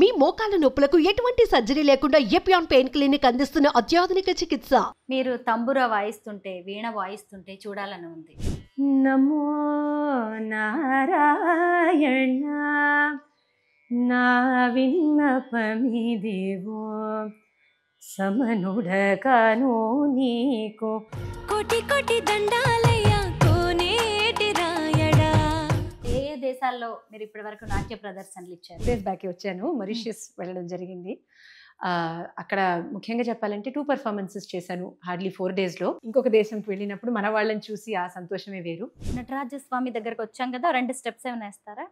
మీ మోకాల నొప్పులకు ఎటువంటి సర్జరీ లేకుండా ఎపియాన్ పెయిన్ క్లినిక్ అందిస్తున్న అత్యాధునిక చికిత్స. మీరు తంబుర వాయిస్తుంటే, వీణ వాయిస్తుంటే చూడాలని ఉంది. నమో నారాయణ నా విన్నపమిదేవో సమనుడగాను నీకు కోటి కోటి దండాలయ్యా కోనేటి రాయడా. ఏ ఏ దేశాల్లో మీరు ఇప్పటి వరకు నాట్య ప్రదర్శనలు ఇచ్చారు? డేస్ బ్యాక్ వచ్చాను, మారిషియస్ వెళ్ళడం జరిగింది. అక్కడ ముఖ్యంగా చెప్పాలంటే 2 performances చేశాను హార్డ్లీ 4 daysలో. ఇంకొక దేశంకి వెళ్ళినప్పుడు మన వాళ్ళని చూసి ఆ సంతోషమే వేరు. నటరాజస్వామి దగ్గరకు వచ్చాం కదా, 2 స్టెప్స్ ఏమైనా వేస్తారా?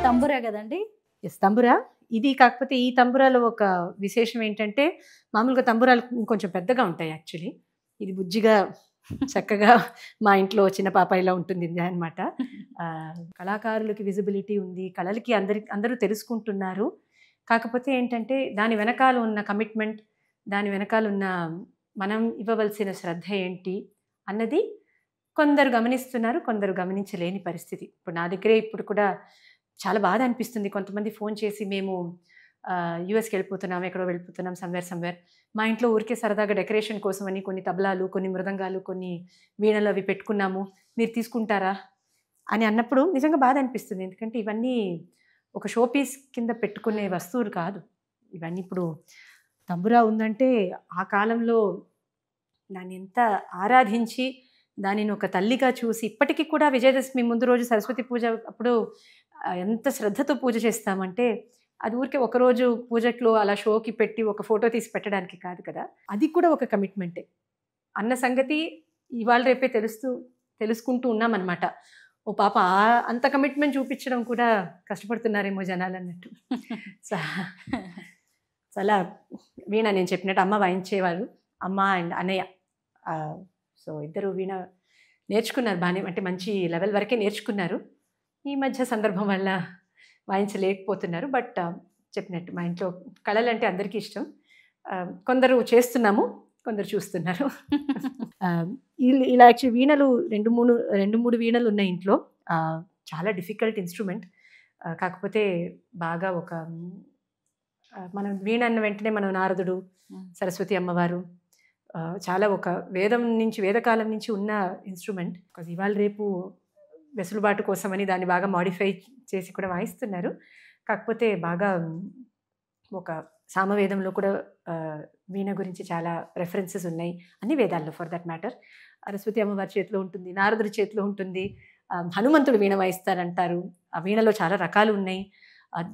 తంబురా కదండి? ఎస్, తంబురా. ఇది కాకపోతే ఈ తంబురాలో ఒక విశేషం ఏంటంటే, మామూలుగా తంబురాలు ఇంకొంచెం పెద్దగా ఉంటాయి యాక్చువల్లీ. ఇది బుజ్జిగా చక్కగా మా ఇంట్లో చిన్న పాప ఇలా ఉంటుంది అనమాట. కళాకారులకి విజిబిలిటీ ఉంది, కళలకి అందరూ తెలుసుకుంటున్నారు. కాకపోతే ఏంటంటే దాని వెనకాల ఉన్న కమిట్మెంట్, దాని వెనకాల ఉన్న మనం ఇవ్వవలసిన శ్రద్ధ ఏంటి అన్నది కొందరు గమనిస్తున్నారు, కొందరు గమనించలేని పరిస్థితి. ఇప్పుడు నా దగ్గరే ఇప్పుడు కూడా చాలా బాధ అనిపిస్తుంది. కొంతమంది ఫోన్ చేసి మేము యూఎస్కి వెళ్ళిపోతున్నాం, ఎక్కడో వెళ్ళిపోతున్నాం, సమ్వేర్ మా ఇంట్లో ఊరికే సరదాగా డెకరేషన్ కోసం అని కొన్ని తబలాలు, కొన్ని మృదంగాలు, కొన్ని వీణలు అవి పెట్టుకున్నాము, మీరు తీసుకుంటారా అని అన్నప్పుడు నిజంగా బాధ అనిపిస్తుంది. ఎందుకంటే ఇవన్నీ ఒక షో పీస్ కింద పెట్టుకునే వస్తువులు కాదు. ఇవన్నీ ఇప్పుడు తంబురా ఉందంటే ఆ కాలంలో దాన్ని ఎంత ఆరాధించి దానిని ఒక తల్లిగా చూసి, ఇప్పటికీ కూడా విజయదశమి ముందు రోజు సరస్వతి పూజ అప్పుడు ఎంత శ్రద్ధతో పూజ చేస్తామంటే అది ఊరికే ఒకరోజు పూజట్లో అలా షోకి పెట్టి ఒక ఫోటో తీసి పెట్టడానికి కాదు కదా. అది కూడా ఒక కమిట్మెంటే అన్న సంగతి ఇవాళ రేపే తెలుసుకుంటూ ఉన్నామన్నమాట. ఓ పాప అంత కమిట్మెంట్ చూపించడం కూడా కష్టపడుతున్నారేమో జనాలు అన్నట్టు. చాలా వీణ నేను చెప్పినట్టు అమ్మ వాయించేవారు, అమ్మ అండ్ అన్నయ్య. సో ఇద్దరు వీణ నేర్చుకున్నారు బాగానే, అంటే మంచి లెవెల్ వరకే నేర్చుకున్నారు. ఈ మధ్య సందర్భం వల్ల వాయించలేకపోతున్నారు. బట్ చెప్పినట్టు మా ఇంట్లో కళలు అంటే అందరికీ ఇష్టం. కొందరు చేస్తున్నాము, కొందరు చూస్తున్నారు. ఇలా యాక్చువల్లీ వీణలు రెండు మూడు వీణలు ఉన్నాయి ఇంట్లో. చాలా డిఫికల్ట్ ఇన్స్ట్రుమెంట్. కాకపోతే బాగా ఒక మనం వీణ అన్న వెంటనే మనం నారదుడు, సరస్వతి అమ్మవారు, చాలా ఒక వేదకాలం నుంచి ఉన్న ఇన్స్ట్రుమెంట్. ఇవాళ రేపు వెసులుబాటు కోసమని దాన్ని బాగా మాడిఫై చేసి కూడా వాయిస్తున్నారు. కాకపోతే బాగా ఒక సామవేదంలో కూడా వీణ గురించి చాలా రెఫరెన్సెస్ ఉన్నాయి, అన్ని వేదాల్లో ఫర్ దట్ మ్యాటర్. సరస్వతి అమ్మవారి చేతిలో ఉంటుంది, నారదుడి చేతిలో ఉంటుంది, హనుమంతుడు వీణ వాయిస్తారంటారు. ఆ వీణలో చాలా రకాలు ఉన్నాయి.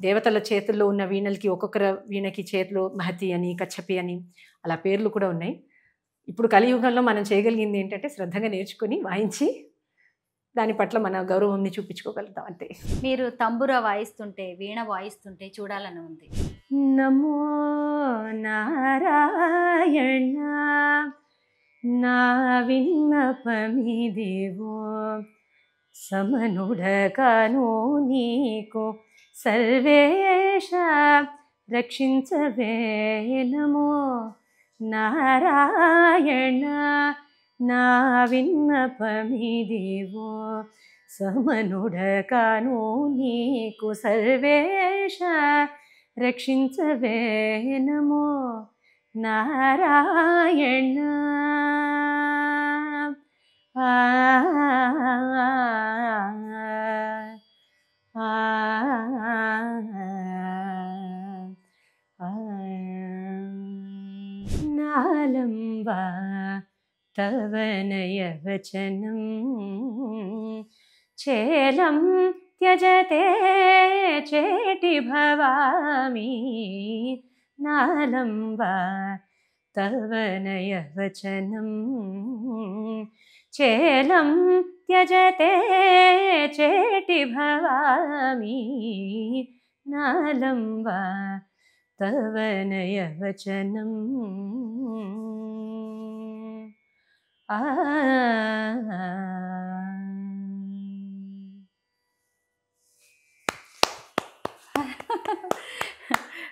దేవతల చేతుల్లో ఉన్న వీణలకి ఒక్కొక్కరు వీణకి చేతిలో మహతి అని, కచ్చపి అని అలా పేర్లు కూడా ఉన్నాయి. ఇప్పుడు కలియుగంలో మనం చేయగలిగింది ఏంటంటే శ్రద్ధగా నేర్చుకొని వాయించి దాని పట్ల మన గౌరవంని చూపించుకోగలుగుతాం అంతే. మీరు తంబుర వాయిస్తుంటే, వీణ వాయిస్తుంటే చూడాలని ఉంది. నమో నారాయణ నా విన్నపమిదేవో సమనుడగాను నీకు సర్వేష రక్షించవే. నమో నారాయణ నా విన్నపమిదేవో సమనుడగాను నీకు సర్వేష రక్షించవే. నమో నారాయణ. నాలంబా తవ నయవచనం చేలం త్యజతే చేటి భవామి. నాలంబా తవ నయవచనం చేలం త్యజతే చేటి భవామి. నాలంబా తవ నయవచనం.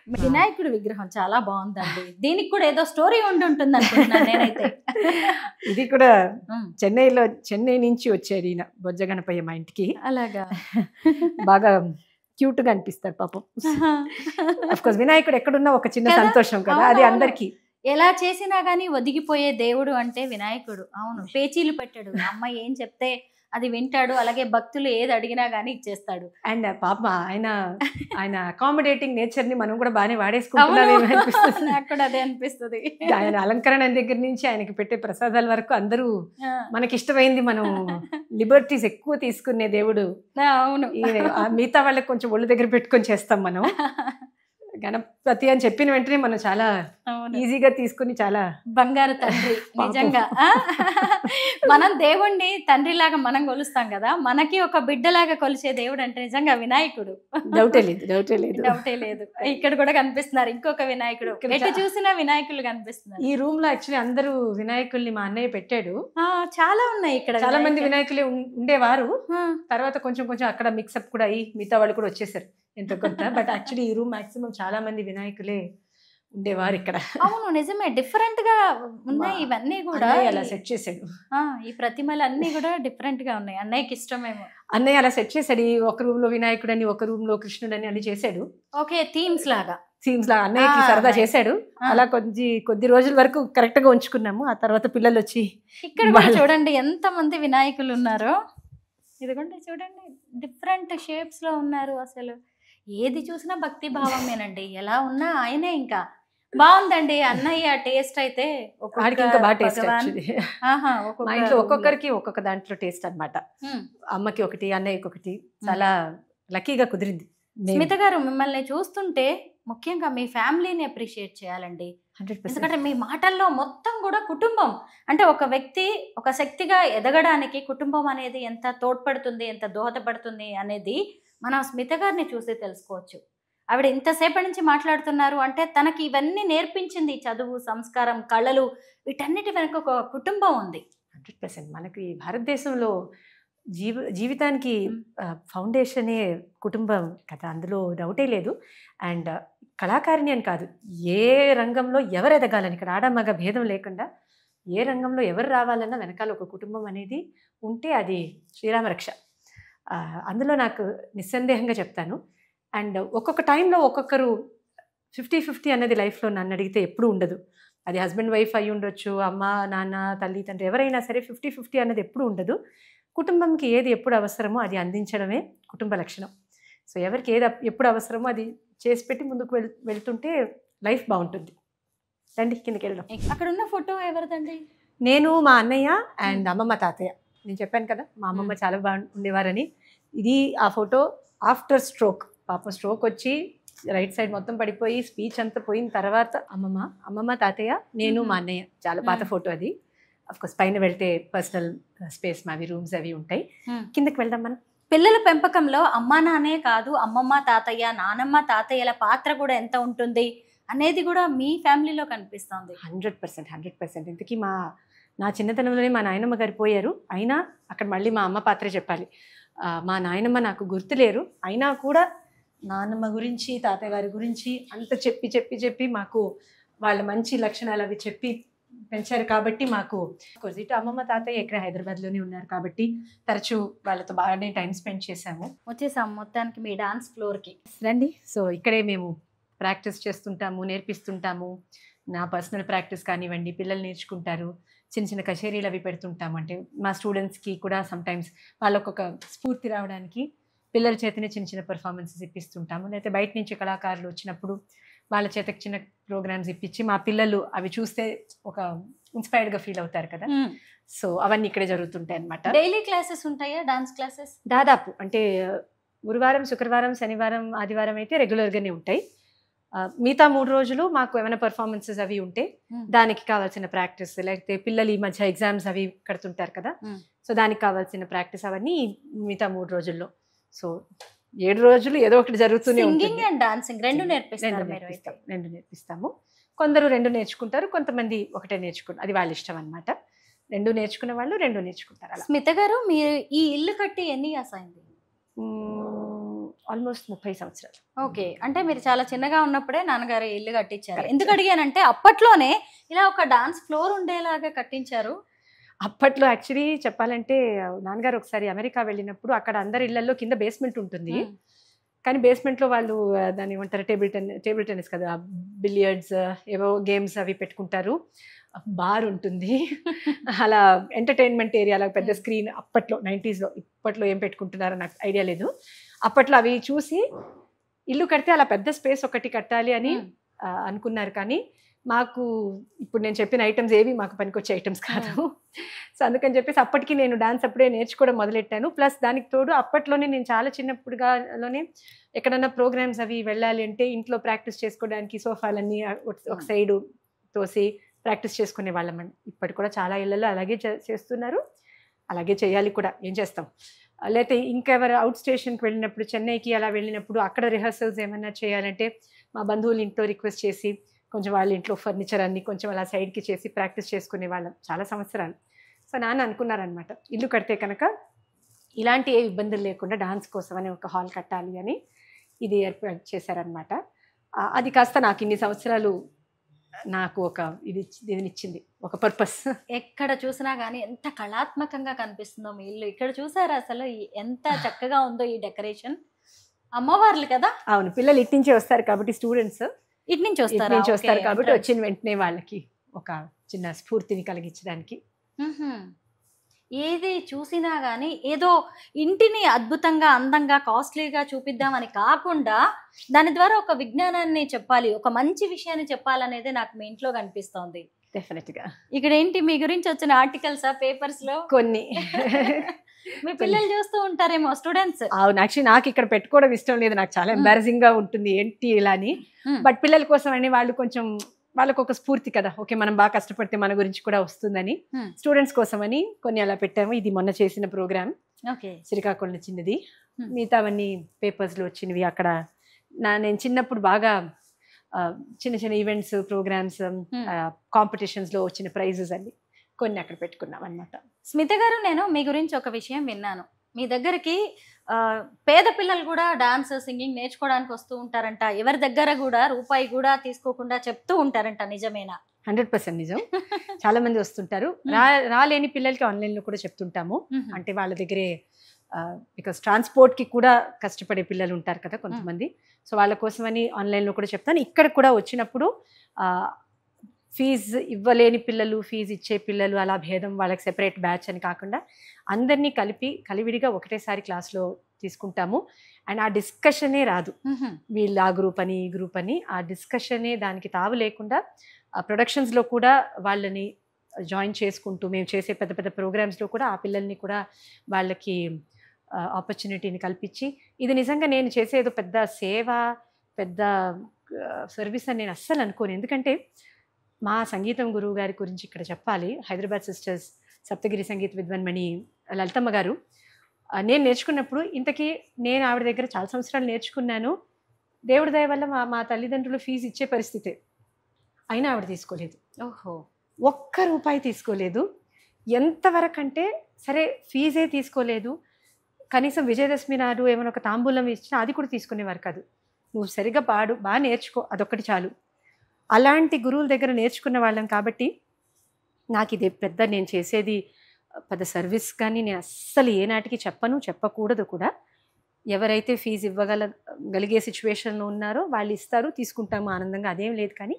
వినాయకుడి విగ్రహం చాలా బాగుందండి. దీనికి కూడా ఏదో స్టోరీ ఉంటుంది అనుకుంటున్నాను నేనైతే. ఇది కూడా ఉమ్, చెన్నై నుంచి వచ్చాడు ఈయన బొజ్జ గణపయ్య మా ఇంటికి. అలాగా. బాగా క్యూట్ గా అనిపిస్తాడు పాపం. అఫ్ కోర్స్ వినాయకుడు ఎక్కడున్నా ఒక చిన్న కదా? సంతోషం కదా, అది అవునవును. అందరికి. ఎలా చేసినా గానీ ఒదిగిపోయే దేవుడు అంటే వినాయకుడు. అవును, పేచీలు పెట్టాడు. అమ్మ ఏం చెప్తే అది వింటాడు. అలాగే భక్తులు ఏది అడిగినా గానీ ఇచ్చేస్తాడు. అండ్ పాప ఆయన అకామిడేటింగ్ నేచర్ ని మనం కూడా బాగానే వాడేసుకుంటున్నామేమో అనిపిస్తుంది. నాకు కూడా అదే అనిపిస్తుంది. ఆయన అలంకరణ దగ్గర నుంచి ఆయనకి పెట్టే ప్రసాదాల వరకు అందరూ మనకి ఇష్టమైంది మనం లిబర్టీస్ ఎక్కువ తీసుకునే దేవుడు అవును. మిగతా వాళ్ళకి కొంచెం ఒళ్ళు దగ్గర పెట్టుకొని చేస్తాం మనం. గణపతి అని చెప్పిన వెంటనే మనం చాలా ఈజీగా తీసుకుని చాలా బంగారు తండ్రి నిజంగా. మనం దేవుణ్ణి తండ్రిలాగా మనం కొలుస్తాం కదా, మనకి ఒక బిడ్డలాగా కొలిచే దేవుడు అంటే నిజంగా వినాయకుడు. డౌటే లేదు. డౌటే లేదు. ఇక్కడ కూడా కనిపిస్తున్నారు ఇంకొక వినాయకుడు. ఎటు చూసినా వినాయకులు కనిపిస్తున్నారు. ఈ రూమ్ లో యాక్చువల్లీ అందరూ వినాయకుల్ని మా అన్నయ్య పెట్టాడు. చాలా ఉన్నాయి ఇక్కడ. చాలా మంది వినాయకులే ఉండేవారు. తర్వాత కొంచెం అక్కడ మిక్సప్ కూడా అయ్యి మిగతా వాళ్ళు కూడా వచ్చేసారు ఎంత కొంత. బట్ యాక్చువల్లీ ఈ రూమ్ మాక్సిమం చాలా మంది వినాయకులే ఉండేవారు ఇక్కడ. అవును నిజమే, డిఫరెంట్ గా ఉన్నాయి ఇవన్నీ కూడా. అలా సెట్ చేశాడు. ఈ ప్రతిమలు అన్ని కూడా డిఫరెంట్ గా ఉన్నాయి. అన్నయ్యకి ఇష్టమేమో. అన్నయ్య అలా సెట్ చేశాడు. ఒక రూమ్ లో వినాయకుడు అని, ఒక రూమ్ లో కృష్ణుడు అని చేశాడు. ఓకే, థీమ్స్ లాగా అన్నయ్యకి సరదా చేశాడు. అలా కొద్ది రోజుల వరకు కరెక్ట్ గా ఉంచుకున్నాము. ఆ తర్వాత పిల్లలు వచ్చి ఇక్కడ కూడా చూడండి ఎంత మంది వినాయకులు ఉన్నారో. ఇదిగోండి చూడండి, డిఫరెంట్ షేప్స్ లో ఉన్నారు. అసలు ఏది చూసినా భక్తి భావమేనండి. ఎలా ఉన్నా ఆయనే. ఇంకా బాగుందండి అన్నయ్య టేస్ట్ అయితే. ఇంకా బాగా టేస్ట్ మా ఇంట్లో ఒక్కొక్కరికి ఒక్కొక్క దాంట్లో టేస్ట్ అన్నమాట. అమ్మకి ఒకటి, అన్నయ్యకి ఒకటి. చాలా లక్కీగా కుదిరింది. స్మిత గారు, మిమ్మల్ని చూస్తుంటే ముఖ్యంగా మీ ఫ్యామిలీని అప్రిషియేట్ చేయాలండి. 100%. ఎందుకంటే మీ మాటల్లో మొత్తం కూడా కుటుంబం అంటే ఒక వ్యక్తి ఒక శక్తిగా ఎదగడానికి కుటుంబం అనేది ఎంత తోడ్పడుతుంది, ఎంత దోహదపడుతుంది అనేది మనం స్మిత గారిని చూసి తెలుసుకోవచ్చు. ఆవిడ ఇంతసేపటి నుంచి మాట్లాడుతున్నారు అంటే తనకి ఇవన్నీ నేర్పించింది చదువు, సంస్కారం, కళలు, వీటన్నిటి వెనక ఒక కుటుంబం ఉంది. 100%. మనకి భారతదేశంలో జీవితానికి ఫౌండేషనే కుటుంబం కదా, అందులో డౌటే లేదు. అండ్ కళాకారిణి అని కాదు, ఏ రంగంలో ఎవరు ఎదగాలని, ఇక్కడ ఆడమగ భేదం లేకుండా ఏ రంగంలో ఎవరు రావాలన్నా వెనకాల ఒక కుటుంబం అనేది ఉంటే అది శ్రీరామరక్ష. అందులో నాకు నిస్సందేహంగా చెప్తాను. అండ్ ఒక్కొక్క టైంలో ఒక్కొక్కరు 50-50 అనేది లైఫ్లో నన్ను అడిగితే ఎప్పుడూ ఉండదు. అది హస్బెండ్ వైఫ్ అయి ఉండొచ్చు, అమ్మ నాన్న తల్లి తండ్రి ఎవరైనా సరే 50-50 అనేది ఎప్పుడూ ఉండదు. కుటుంబంకి ఏది ఎప్పుడు అవసరమో అది అందించడమే కుటుంబ లక్షణం. సో ఎవరికి ఏది ఎప్పుడు అవసరమో అది చేసి పెట్టి ముందుకు వెళ్తుంటే లైఫ్ బాగుంటుంది. రండి కిందకి వెళ్దాం. అక్కడ ఉన్న ఫోటో ఎవరిదండి? నేను, మా అన్నయ్య అండ్ అమ్మమ్మ తాతయ్య. నేను చెప్పాను కదా మా అమ్మమ్మ చాలా బాగా ఉండేవారని. ఇది ఆ ఫోటో ఆఫ్టర్ స్ట్రోక్. పాపం స్ట్రోక్ వచ్చి రైట్ సైడ్ మొత్తం పడిపోయి స్పీచ్ అంతా పోయిన తర్వాత అమ్మమ్మ తాతయ్య, నేను, మా అన్నయ్య. చాలా పాత ఫోటో అది. అఫ్కోర్స్ పైన వెళ్తే పర్సనల్ స్పేస్ మావి రూమ్స్ అవి ఉంటాయి. కిందకి వెళ్దాం మనం. పిల్లల పెంపకంలో అమ్మా నాన్నే కాదు, అమ్మమ్మ తాతయ్య, నానమ్మ తాతయ్యల పాత్ర కూడా ఎంత ఉంటుంది అనేది కూడా మీ ఫ్యామిలీలో కనిపిస్తుంది. 100%. ఇంతకీ నా చిన్నతనంలోనే మా నాయనమ్మ గారు పోయారు. అయినా అక్కడ మళ్ళీ మా అమ్మ పాత్రే చెప్పాలి. మా నాయనమ్మ నాకు గుర్తులేరు, అయినా కూడా నాన్నమ్మ గురించి, తాతయ్య గారి గురించి అంత చెప్పి మాకు వాళ్ళ మంచి లక్షణాలు అవి చెప్పి పెంచారు. కాబట్టి మాకు ఇటు అమ్మమ్మ తాతయ్య ఇక్కడ హైదరాబాద్లోనే ఉన్నారు కాబట్టి తరచూ వాళ్ళతో బాగానే టైం స్పెండ్ చేశాము. వచ్చేసాము మొత్తానికి మీ డాన్స్ ఫ్లోర్కి. రండి. సో ఇక్కడే మేము ప్రాక్టీస్ చేస్తుంటాము, నేర్పిస్తుంటాము. నా పర్సనల్ ప్రాక్టీస్ కానివ్వండి, పిల్లలు నేర్చుకుంటారు. చిన్న కచేరీలు అవి పెడుతుంటాము. అంటే మా స్టూడెంట్స్కి కూడా సమ్టైమ్స్ వాళ్ళకు ఒక స్ఫూర్తి రావడానికి పిల్లల చేతనే చిన్న పర్ఫార్మెన్సెస్ ఇప్పిస్తుంటాము. లేకపోతే బయట నుంచి కళాకారులు వచ్చినప్పుడు వాళ్ళ చేతకి చిన్న ప్రోగ్రామ్స్ ఇప్పించి మా పిల్లలు అవి చూస్తే ఒక ఇన్స్పైర్డ్గా ఫీల్ అవుతారు కదా. సో అవన్నీ ఇక్కడే జరుగుతుంటాయి అన్నమాట. డైలీ క్లాసెస్ ఉంటాయా డాన్స్ క్లాసెస్? దాదాపు అంటే గురువారం, శుక్రవారం, శనివారం, ఆదివారం అయితే రెగ్యులర్గానే ఉంటాయి. మిగతా 3 రోజులు మాకు ఏమైనా పర్ఫార్మెన్సెస్ అవి ఉంటే దానికి కావాల్సిన ప్రాక్టీస్, లేకపోతే పిల్లలు ఈ మధ్య ఎగ్జామ్స్ అవి కడుతుంటారు కదా, సో దానికి కావాల్సిన ప్రాక్టీస్ అవన్నీ మిగతా 3 రోజుల్లో. సో 7 రోజులు ఏదో ఒకటి జరుగుతూనే ఉంటుంది. సింగింగ్ అండ్ డాన్సింగ్ రెండు నేర్పిస్తాము. కొందరు 2 నేర్చుకుంటారు, కొంతమంది ఒకటే నేర్చుకుంటారు. అది వాళ్ళ ఇష్టం అన్నమాట. 2 నేర్చుకునే వాళ్ళు 2 నేర్చుకుంటారు. అలా. స్మిత గారు, మీరు ఈ ఇల్లు కట్టి ఎన్ని ఇయర్స్ అయింది? ఆల్మోస్ట్ 30 సంవత్సరాలు. ఓకే, అంటే మీరు చాలా చిన్నగా ఉన్నప్పుడే నాన్నగారు ఇల్లు కట్టించారు. ఎందుకు అడిగానంటే అప్పట్లోనే ఇలా ఒక డాన్స్ ఫ్లోర్ ఉండేలాగా కట్టించారు. అప్పట్లో యాక్చువల్లీ చెప్పాలంటే నాన్నగారు ఒకసారి అమెరికా వెళ్ళినప్పుడు అక్కడ అందరి ఇళ్లలో కింద బేస్మెంట్ ఉంటుంది. కానీ బేస్మెంట్లో వాళ్ళు దాన్ని ఏమంటారు, టేబుల్ టెన్నిస్ కదా, బిలియర్డ్స్, ఏవో గేమ్స్ అవి పెట్టుకుంటారు. బార్ ఉంటుంది. అలా ఎంటర్టైన్మెంట్ ఏరియా, అలా పెద్ద స్క్రీన్. అప్పట్లో 90sలో, ఇప్పట్లో ఏం పెట్టుకుంటున్నారో నాకు ఐడియా లేదు. అప్పట్లో అవి చూసి ఇల్లు కడితే అలా పెద్ద స్పేస్ ఒకటి కట్టాలి అని అనుకున్నారు. కానీ మాకు ఇప్పుడు నేను చెప్పిన ఐటమ్స్ ఏవి మాకు పనికొచ్చే ఐటమ్స్ కాదు. సో అందుకని చెప్పేసి అప్పటికి నేను డాన్స్ అప్పుడే నేర్చుకోవడం మొదలెట్టాను. ప్లస్ దానికి తోడు అప్పట్లోనే నేను చాలా చిన్నప్పుడుగానే ఎక్కడన్నా ప్రోగ్రామ్స్ అవి వెళ్ళాలి అంటే ఇంట్లో ప్రాక్టీస్ చేసుకోవడానికి సోఫాలన్నీ ఒక సైడు తోసి ప్రాక్టీస్ చేసుకునే వాళ్ళమండి. ఇప్పటి కూడా చాలా ఇళ్లలో అలాగే చేస్తున్నారు, అలాగే చేయాలి కూడా, ఏం చేస్తాం. లేకపోతే ఇంకెవరు అవుట్ స్టేషన్కి వెళ్ళినప్పుడు, చెన్నైకి అలా వెళ్ళినప్పుడు అక్కడ రిహర్సల్స్ ఏమైనా చేయాలంటే మా బంధువులు ఇంట్లో రిక్వెస్ట్ చేసి కొంచెం వాళ్ళ ఇంట్లో ఫర్నిచర్ అన్ని కొంచెం అలా సైడ్కి చేసి ప్రాక్టీస్ చేసుకునే వాళ్ళం చాలా సంవత్సరాలు. సో నాన్న అనుకున్నారనమాట, ఇల్లు కడితే కనుక ఇలాంటి ఏ ఇబ్బందులు లేకుండా డాన్స్ కోసం అని ఒక హాల్ కట్టాలి అని ఇది ఏర్పాటు చేశారనమాట. అది కాస్త నాకు ఇన్ని సంవత్సరాలు నాకు ఒక ఇదినిచ్చింది, ఒక పర్పస్. ఎక్కడ చూసినా కానీ ఎంత కళాత్మకంగా కనిపిస్తుందో మీ ఇల్లు. ఇక్కడ చూసారా అసలు ఎంత చక్కగా ఉందో ఈ డెకరేషన్. అమ్మవార్లు కదా? అవును, పిల్లలు ఇటు నుంచే వస్తారు కాబట్టి, స్టూడెంట్స్ ఇటు నుంచి వస్తారు కాబట్టి వచ్చిన వెంటనే వాళ్ళకి ఒక చిన్న స్ఫూర్తిని కలిగించడానికి. ఏది చూసినా గానీ ఏదో ఇంటిని అద్భుతంగా, అందంగా, కాస్ట్లీగా చూపిద్దామని కాకుండా దాని ద్వారా ఒక విజ్ఞానాన్ని చెప్పాలి, ఒక మంచి విషయాన్ని చెప్పాలనేది నాకు మీ ఇంట్లో కనిపిస్తోంది. డెఫినెట్ గా. ఇక్కడ ఏంటి మీ గురించి వచ్చిన ఆర్టికల్స్ పేపర్స్ లో కొన్ని మీ పిల్లలు చూస్తూ ఉంటారేమో, స్టూడెంట్స్? అవును, యాక్చువల్లీ నాకు ఇక్కడ పెట్టుకోవడం ఇష్టం లేదు, నాకు చాలా ఎంబారసింగ్ గా ఉంటుంది ఏంటి ఇలా అని. బట్ పిల్లల కోసం అని వాళ్ళు కొంచెం, వాళ్ళకు ఒక స్ఫూర్తి కదా, ఓకే మనం బాగా కష్టపడితే మన గురించి కూడా వస్తుందని స్టూడెంట్స్ కోసం అని కొన్ని అలా పెట్టాము. ఇది మొన్న చేసిన ప్రోగ్రామ్, శ్రీకాకుళం చిన్నది. మిగతావన్నీ పేపర్స్ లో వచ్చినవి. అక్కడ నేను చిన్నప్పుడు బాగా చిన్న చిన్న ఈవెంట్స్, ప్రోగ్రామ్స్, కాంపిటీషన్స్ లో వచ్చిన ప్రైజెస్ అన్ని కొన్ని అక్కడ పెట్టుకున్నాం అనమాట. స్మిత గారు, నేను మీ గురించి ఒక విషయం విన్నాను. మీ దగ్గరికి పేద పిల్లలు కూడా డాన్స్, సింగింగ్ నేర్చుకోవడానికి వస్తూ ఉంటారంట. ఎవరి దగ్గర కూడా రూపాయి కూడా తీసుకోకుండా చెప్తూ ఉంటారంట. నిజమేనా? 100% నిజం. చాలా మంది వస్తుంటారు. రాలేని పిల్లలకి ఆన్లైన్ లో కూడా చెప్తుంటాము. అంటే వాళ్ళ దగ్గరే, బికాస్ ట్రాన్స్పోర్ట్ కి కూడా కష్టపడే పిల్లలు ఉంటారు కదా కొంతమంది. సో వాళ్ళ కోసమని ఆన్లైన్ లో కూడా చెప్తాను. ఇక్కడ కూడా వచ్చినప్పుడు ఫీజు ఇవ్వలేని పిల్లలు, ఫీజు ఇచ్చే పిల్లలు, అలా భేదం, వాళ్ళకి సెపరేట్ బ్యాచ్ అని కాకుండా అందరినీ కలివిడిగా ఒకటేసారి క్లాస్లో తీసుకుంటాము. అండ్ ఆ డిస్కషనే రాదు, వీళ్ళు ఆ గ్రూప్ అని ఈ గ్రూప్ అని, ఆ డిస్కషనే దానికి తావు లేకుండా ప్రొడక్షన్స్లో కూడా వాళ్ళని జాయిన్ చేసుకుంటూ, మేము చేసే పెద్ద పెద్ద ప్రోగ్రామ్స్లో కూడా ఆ పిల్లల్ని కూడా వాళ్ళకి ఆపర్చునిటీని కల్పించి, ఇది నిజంగా నేను చేసేదో పెద్ద సేవ, పెద్ద సర్వీస్ అని నేను అస్సలు అనుకోను. ఎందుకంటే మా సంగీతం గురువు గారి గురించి ఇక్కడ చెప్పాలి. హైదరాబాద్ సిస్టర్స్, సప్తగిరి సంగీత విద్వాన్మణి లలితమ్మ గారు. నేను నేర్చుకున్నప్పుడు, ఇంతకీ నేను ఆవిడ దగ్గర చాలా సంవత్సరాలు నేర్చుకున్నాను. దేవుడి దయ వల్ల మా తల్లిదండ్రులు ఫీజు ఇచ్చే పరిస్థితే, అయినా ఆవిడ తీసుకోలేదు. ఒక్క రూపాయి తీసుకోలేదు. ఎంతవరకు అంటే, సరే ఫీజే తీసుకోలేదు, కనీసం విజయదశమి నాడు ఏమైనా ఒక తాంబూలం ఇచ్చినా అది కూడా తీసుకునేవారు కాదు. నువ్వు సరిగ్గా పాడు, బాగా నేర్చుకో, అదొక్కటి చాలు. అలాంటి గురువుల దగ్గర నేర్చుకున్న వాళ్ళం కాబట్టి నాకు ఇది పెద్ద, నేను చేసేది పెద్ద సర్వీస్ కానీ నేను అస్సలు ఏనాటికి చెప్పను, చెప్పకూడదు కూడా. ఎవరైతే ఫీజు ఇవ్వగలిగే సిచ్యువేషన్లో ఉన్నారో వాళ్ళు ఇస్తారు, తీసుకుంటాము ఆనందంగా, అదేం లేదు. కానీ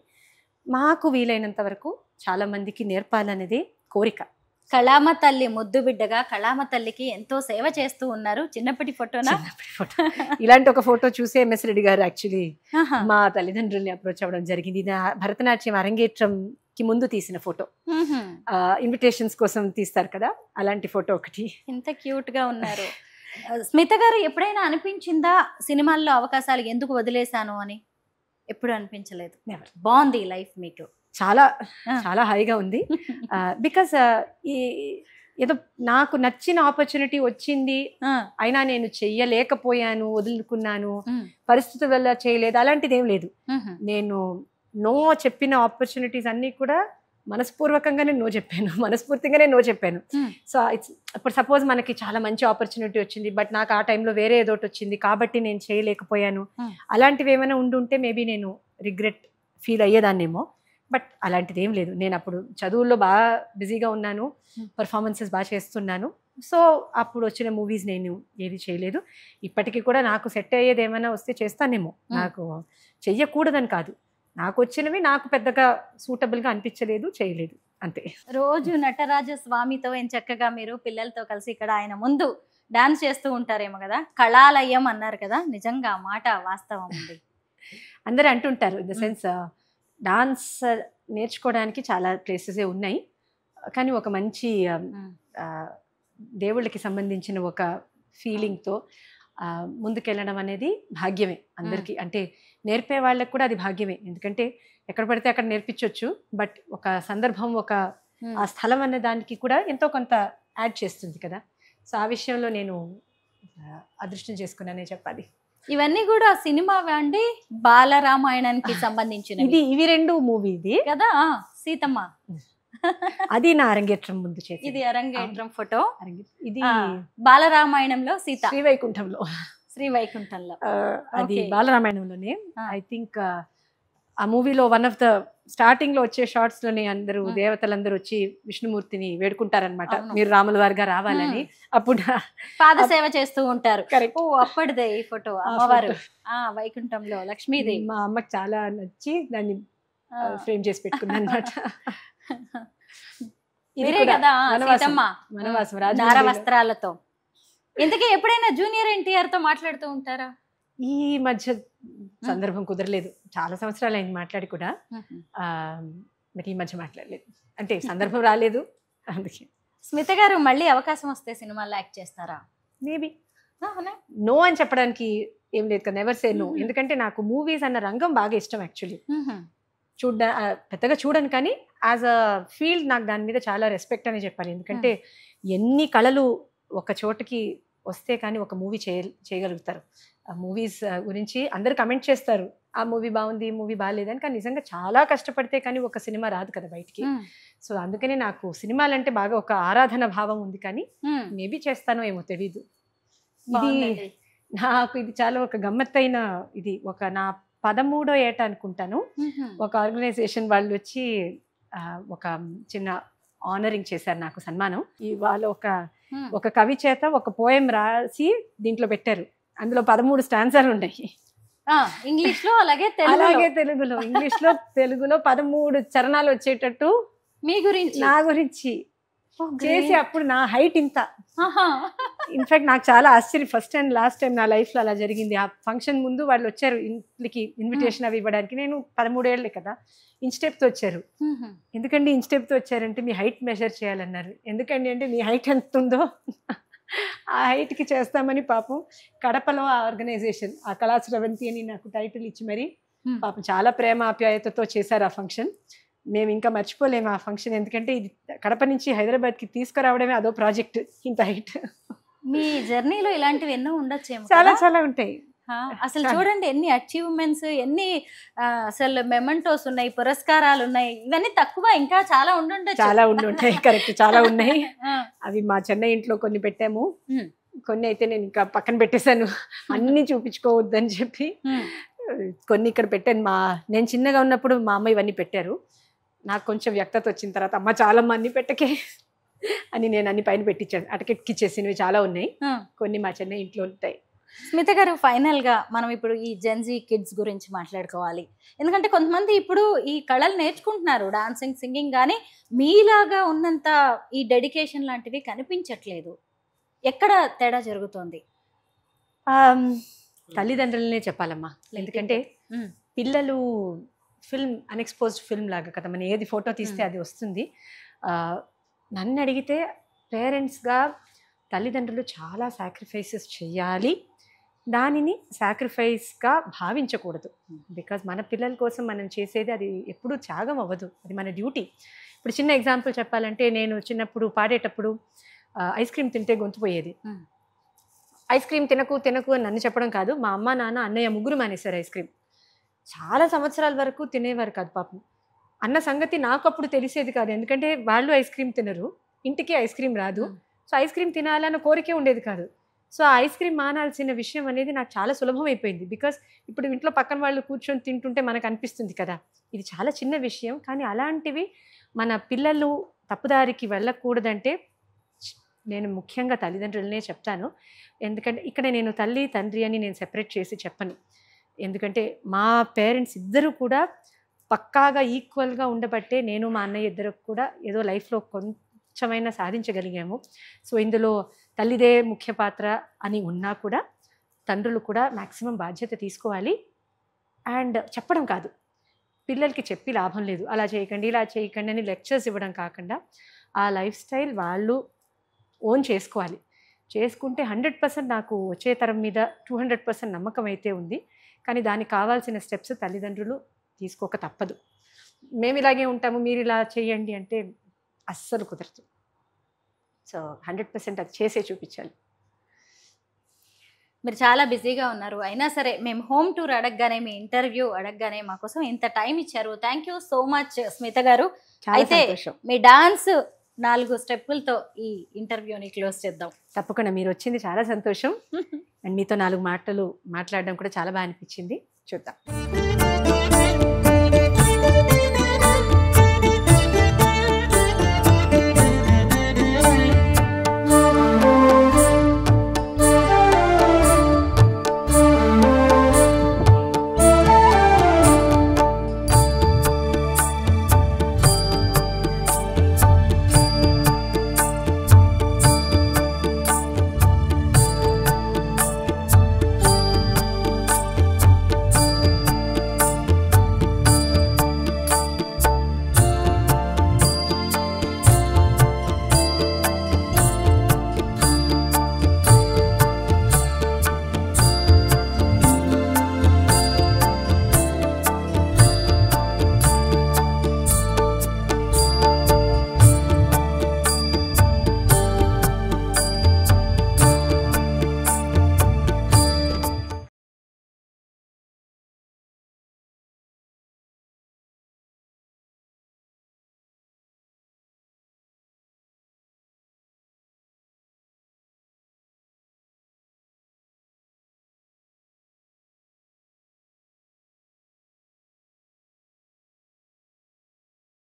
మాకు వీలైనంత వరకు చాలామందికి నేర్పాలనేదే కోరిక. కళామ తల్లి ముద్దు బిడ్డగా కళామ తల్లికి ఎంతో సేవ చేస్తూ ఉన్నారు. చిన్నప్పటి ఫోటోనా? ఇలాంటి ఒక ఫోటో చూసే ఎంఎస్ రెడ్డి గారు యాక్చువల్లీ మా తల్లిదండ్రుల్ని అప్రోచ్ అవ్వడం జరిగింది. భరతనాట్యం అరంగేట్రంకి ముందు తీసిన ఫోటో, ఇన్విటేషన్స్ కోసం తీస్తారు కదా, అలాంటి ఫోటో ఒకటి. ఇంత క్యూట్ గా ఉన్నారు. స్మిత గారు, ఎప్పుడైనా అనిపించిందా సినిమాల్లో అవకాశాలు ఎందుకు వదిలేశాను అని? ఎప్పుడు అనిపించలేదు. బాగుంది లైఫ్ మీకు, చాలా చాలా హాయిగా ఉంది. బికాస్ ఏదో నాకు నచ్చిన ఆపర్చునిటీ వచ్చింది, అయినా నేను చెయ్యలేకపోయాను, వదులుకున్నాను, పరిస్థితి వల్ల చేయలేదు, అలాంటిది ఏం లేదు. నేను నో చెప్పిన ఆపర్చునిటీస్ అన్నీ కూడా మనస్పూర్వకంగానే నో చెప్పాను, మనస్ఫూర్తిగానే నో చెప్పాను. సో ఇప్పుడు సపోజ్ మనకి చాలా మంచి ఆపర్చునిటీ వచ్చింది, బట్ నాకు ఆ టైంలో వేరే ఏదోటి వచ్చింది కాబట్టి నేను చేయలేకపోయాను, అలాంటివి ఏమైనా ఉండుంటే మేబీ నేను రిగ్రెట్ ఫీల్ అయ్యేదాన్నేమో. బట్ అలాంటిది ఏం లేదు. నేను అప్పుడు చదువుల్లో బాగా బిజీగా ఉన్నాను, పర్ఫార్మెన్సెస్ బాగా చేస్తున్నాను. సో అప్పుడు వచ్చిన మూవీస్ నేను ఏది చేయలేదు. ఇప్పటికీ కూడా నాకు సెట్ అయ్యేది ఏమైనా వస్తే చేస్తానేమో, నాకు చెయ్యకూడదని కాదు, నాకు వచ్చినవి నాకు పెద్దగా సూటబుల్గా అనిపించలేదు, చేయలేదు, అంతే. రోజు నటరాజ స్వామితో చక్కగా మీరు పిల్లలతో కలిసి ఇక్కడ ఆయన ముందు డాన్స్ చేస్తూ ఉంటారేమో కదా, కళాలయం అన్నారు కదా, నిజంగా ఆ మాట వాస్తవం ఉంది. అందరూ అంటుంటారు, ఇన్ ద సెన్స్ డాన్స్ నేర్చుకోవడానికి చాలా ప్లేసెసే ఉన్నాయి, కానీ ఒక మంచి దేవుళ్ళకి సంబంధించిన ఒక ఫీలింగ్తో ముందుకెళ్ళడం అనేది భాగ్యమే అందరికీ. అంటే నేర్పే వాళ్ళకి కూడా అది భాగ్యమే, ఎందుకంటే ఎక్కడ పడితే అక్కడ నేర్పించవచ్చు, బట్ ఒక సందర్భం, ఒక ఆ స్థలం అనే దానికి కూడా ఎంతో కొంత యాడ్ చేస్తుంది కదా. సో ఆ విషయంలో నేను అదృష్టం చేసుకున్నానే చెప్పాలి. ఇవన్నీ కూడా సినిమా అండి, బాలరామాయణానికి సంబంధించిన ఇవి రెండు మూవీ ఇది కదా. సీతమ్మ అది నా అరంగేట్రం ముందు చేసి, ఇది అరంగేట్రం ఫోటో. ఇది బాలరామాయణంలో సీత శ్రీవైకుంఠంలో, శ్రీవైకుంఠంలో అది బాలరామాయణంలోనే. ఐ థింక్ ఆ మూవీలో వన్ ఆఫ్ ద స్టార్టింగ్ లో వచ్చే షార్ట్స్ లోనే అందరూ దేవతలందరూ వచ్చి విష్ణుమూర్తిని వేడుకుంటారనమాట, మీరు రాముల వారిగా రావాలని. అప్పుడు పాద సేవ చేస్తూ ఉంటారు. కరెక్ట్. ఓ అప్పటిదే ఈ ఫోటో, అమ్మవారు వైకుంఠంలో లక్ష్మీదేవి. మా అమ్మకి చాలా నచ్చి దాన్ని ఫ్రేమ్ చేసి పెట్టుకున్నాను అనమాట. మీరే కదా సీతమ్మ వనవాసం నార వస్త్రాలతో. ఇంతకీ ఎప్పుడైనా జూనియర్ ఎన్టీఆర్ తో మాట్లాడుతూ ఉంటారా? ఈ మధ్య సందర్భం కుదరలేదు, చాలా సంవత్సరాలు అయింది మాట్లాడి కూడా, మరి ఈ మధ్య మాట్లాడలేదు, అంటే సందర్భం రాలేదు అందుకే. స్మిత గారు మళ్ళీ అవకాశం వస్తే సినిమాల్లో యాక్ట్ చేస్తారా? మేబీ. నో అని చెప్పడానికి ఏం లేదు కదా, నెవర్ సే నో. ఎందుకంటే నాకు మూవీస్ అన్న రంగం బాగా ఇష్టం యాక్చువల్లీ. పెద్దగా చూడను, కానీ యాజ్ అ ఫీల్డ్ నాకు దాని మీద చాలా రెస్పెక్ట్ అని చెప్పాలి. ఎందుకంటే ఎన్ని కళలు ఒక చోటకి వస్తే కానీ ఒక మూవీ చేయగలుగుతారు. ఆ మూవీస్ గురించి అందరు కమెంట్ చేస్తారు, ఆ మూవీ బాగుంది, ఈ మూవీ బాగాలేదని, కానీ నిజంగా చాలా కష్టపడితే కానీ ఒక సినిమా రాదు కదా బయటికి. సో అందుకనే నాకు సినిమాలంటే బాగా ఒక ఆరాధన భావం ఉంది, కానీ మేబీ చేస్తానో ఏమో తెలీదు. ఇది నాకు ఇది చాలా ఒక గమ్మత్తైన ఇది. ఒక నా 13వ ఏట అనుకుంటాను, ఒక ఆర్గనైజేషన్ వాళ్ళు వచ్చి ఒక చిన్న ఆనరింగ్ చేశారు, నాకు సన్మానం. వాళ్ళు ఒక కవి చేత ఒక పోయం రాసి దీంట్లో పెట్టారు. అందులో 13 స్టాన్సాలు ఉన్నాయి, ఇంగ్లీష్ లో అలాగే తెలుగులో. ఇంగ్లీష్ లో తెలుగులో 13 చరణాలు వచ్చేటట్టు మీ గురించి, నా గురించి చేసి, అప్పుడు నా హైట్ ఇంత. ఇన్ఫాక్ట్ నాకు చాలా ఆశ్చర్యం, ఫస్ట్ అండ్ లాస్ట్ టైం నా లైఫ్ లో అలా జరిగింది. ఆ ఫంక్షన్ ముందు వాళ్ళు వచ్చారు ఇంటికి ఇన్విటేషన్ అవి ఇవ్వడానికి. నేను 13 ఏళ్ళే కదా, ఇన్స్టెప్ తో వచ్చారు. ఎందుకంటే ఇన్స్టెప్ తో వచ్చారంటే మీ హైట్ మెజర్ చేయాలన్నారు. ఎందుకండి అంటే మీ హైట్ ఎంత ఉందో ఆ హైట్ కి చేస్తామని పాపం కడపలో ఆ ఆర్గనైజేషన్, ఆ కళాశ్రవంతి అని నాకు టైటిల్ ఇచ్చి మరి పాపం చాలా ప్రేమ ఆప్యాయతతో చేశారు ఆ ఫంక్షన్. మేము ఇంకా మర్చిపోలేము ఆ ఫంక్షన్, ఎందుకంటే ఇది కడప నుంచి హైదరాబాద్కి తీసుకురావడమే అదో ప్రాజెక్ట్. ఇంత హైట్. మీ జర్నీలో ఇలాంటివి ఎన్నో ఉండొచ్చేమో. చాలా చాలా ఉంటాయి. అసలు చూడండి ఎన్ని అచీవ్మెంట్స్, ఎన్ని అసలు మెమెంటోస్ ఉన్నాయి, పురస్కారాలు ఉన్నాయి. ఇవన్నీ తక్కువ, ఇంకా చాలా ఉండుంటాయి. చాలా ఉండుంటాయి, కరెక్ట్, చాలా ఉన్నాయి. అవి మా చెన్నై ఇంట్లో కొన్ని పెట్టాము, కొన్ని అయితే నేను ఇంకా పక్కన పెట్టేశాను, అన్ని చూపించుకోవద్దని చెప్పి. కొన్ని ఇక్కడ పెట్టాను. నేను చిన్నగా ఉన్నప్పుడు మా అమ్మ ఇవన్నీ పెట్టారు. నాకు కొంచెం వ్యక్తత వచ్చిన తర్వాత అమ్మ చాలమ్మ అన్ని పెట్టకే అని నేను అన్ని పైన పెట్టించాను. అటకెక్కిచ్చేసినవి చాలా ఉన్నాయి, కొన్ని మా చెన్నై ఇంట్లో ఉంటాయి. స్మిత గారు, ఫైనల్ గా మనం ఇప్పుడు ఈ జెన్జీ కిడ్స్ గురించి మాట్లాడుకోవాలి. ఎందుకంటే కొంతమంది ఇప్పుడు ఈ కళలు నేర్చుకుంటున్నారు, డాన్సింగ్, సింగింగ్, కానీ మీలాగా ఉన్నంత ఈ డెడికేషన్ లాంటివి కనిపించట్లేదు. ఎక్కడ తేడా జరుగుతోంది? తల్లిదండ్రులనే చెప్పాలమ్మా. ఎందుకంటే పిల్లలు ఫిల్మ్, అన్ఎక్స్పోజ్డ్ ఫిల్మ్ లాగా కదా, మనం ఏది ఫోటో తీస్తే అది వస్తుంది. నన్ను అడిగితే పేరెంట్స్గా తల్లిదండ్రులు చాలా సాక్రిఫైసెస్ చేయాలి, దానిని సాక్రిఫైస్గా భావించకూడదు. బికాజ్ మన పిల్లల కోసం మనం చేసేది అది ఎప్పుడూ త్యాగం అవ్వదు, అది మన డ్యూటీ. ఇప్పుడు చిన్న ఎగ్జాంపుల్ చెప్పాలంటే, నేను చిన్నప్పుడు పాడేటప్పుడు ఐస్ క్రీమ్ తింటే గొంతు పోయేది. ఐస్ క్రీమ్ తినకు తినకు అని నన్ను చెప్పడం కాదు, మా అమ్మ నాన్న అన్నయ్య ముగ్గురు మానేశారు ఐస్ క్రీమ్. చాలా సంవత్సరాల వరకు తినేవారు కాదు పాపం. అన్న సంగతి నాకు అప్పుడు తెలిసేది కాదు. ఎందుకంటే వాళ్ళు ఐస్ క్రీమ్ తినరు, ఇంటికి ఐస్ క్రీమ్ రాదు. సో ఐస్ క్రీమ్ తినాలన్న కోరికే ఉండేది కాదు. సో ఆ ఐస్ క్రీమ్ మానాల్సిన విషయం అనేది నాకు చాలా సులభం అయిపోయింది. బికాస్ ఇప్పుడు ఇంట్లో పక్కన వాళ్ళు కూర్చొని తింటుంటే మనకు అనిపిస్తుంది కదా, ఇది చాలా చిన్న విషయం. కానీ అలాంటివి మన పిల్లలు తప్పుదారికి వెళ్ళకూడదంటే నేను ముఖ్యంగా తల్లిదండ్రులనే చెప్తాను. ఎందుకంటే ఇక్కడ నేను తల్లి తండ్రి అని నేను సెపరేట్ చేసి చెప్పను. ఎందుకంటే మా పేరెంట్స్ ఇద్దరు కూడా పక్కాగా ఈక్వల్గా ఉండబట్టే నేను మా అన్నయ్య ఇద్దరు కూడా ఏదో లైఫ్లో కొంచెమైనా సాధించగలిగాము. సో ఇందులో తల్లిదే ముఖ్య పాత్ర అని ఉన్నా కూడా తండ్రులు కూడా మ్యాక్సిమం బాధ్యత తీసుకోవాలి. అండ్ చెప్పడం కాదు, పిల్లలకి చెప్పి లాభం లేదు, అలా చేయకండి ఇలా చేయకండి అని లెక్చర్స్ ఇవ్వడం కాకుండా ఆ లైఫ్ స్టైల్ వాళ్ళు ఓన్ చేసుకోవాలి. చేసుకుంటే 100% నాకు వచ్చే తరం మీద 200% నమ్మకం అయితే ఉంది. కానీ దానికి కావాల్సిన స్టెప్స్ తల్లిదండ్రులు తీసుకోక తప్పదు. మేము ఇలాగే ఉంటాము మీరు ఇలా చేయండి అంటే అస్సలు కుదరదు. సో 100% అది చేసే చూపించాలి. మీరు చాలా బిజీగా ఉన్నారు, అయినా సరే మేము హోమ్ టూర్ అడగగానే, మీ ఇంటర్వ్యూ అడగగానే మా కోసం ఇంత టైం ఇచ్చారు. Thank you so much Smitha గారు. అయితే మీ డాన్స్ 4 స్టెప్పులతో ఈ ఇంటర్వ్యూని క్లోజ్ చేద్దాం. తప్పకుండా, మీరు వచ్చింది చాలా సంతోషం. అండ్ మీతో 4 మాటలు మాట్లాడడం కూడా చాలా బాగా అనిపించింది. చూద్దాం.